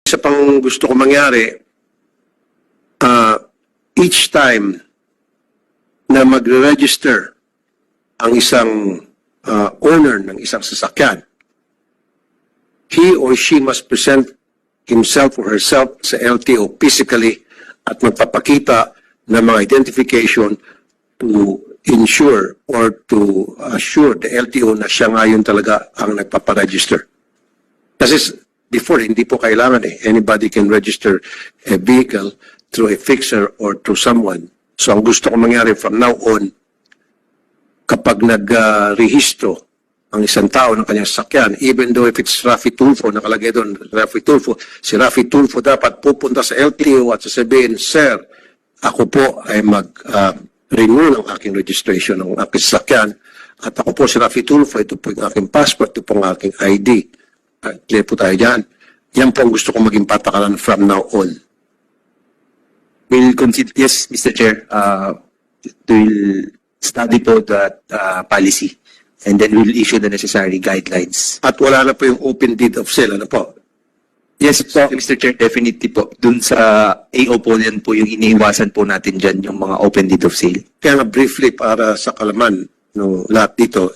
Isa pang gusto ko mangyari, each time na magre-register ang isang owner ng isang sasakyan, he or she must present himself or herself sa LTO physically at magpapakita ng mga identification to ensure or to assure the LTO na siya ngayon talaga ang nagpaparegister. Kasi before, hindi po kailangan anybody can register a vehicle through a fixer or through someone. So ang gusto ko mangyari from now on, kapag nag-rehistro ang isang tao ng kanyang sasakyan, even though if it's Rafi Tulfo, nakalagay doon, Rafi Tulfo, si Rafi Tulfo dapat pupunta sa LTO at sasabihin, Sir, ako po ay mag-renew ng aking registration ng aking sasakyan at ako po si Rafi Tulfo, ito po yung aking passport, ito po ang aking ID. Clear po tayo dyan. Yan po ang gusto kong maging patakaran from now on. We'll consider, yes, Mr. Chair, we'll study po that policy and then we'll issue the necessary guidelines. At wala na po yung open deed of sale, ano po? Yes, so, Mr. Chair, definitely po. Dun sa AO po yan po yung iniiwasan po natin dyan yung mga open deed of sale. Kaya nga briefly para sa kalaman, no, lahat dito,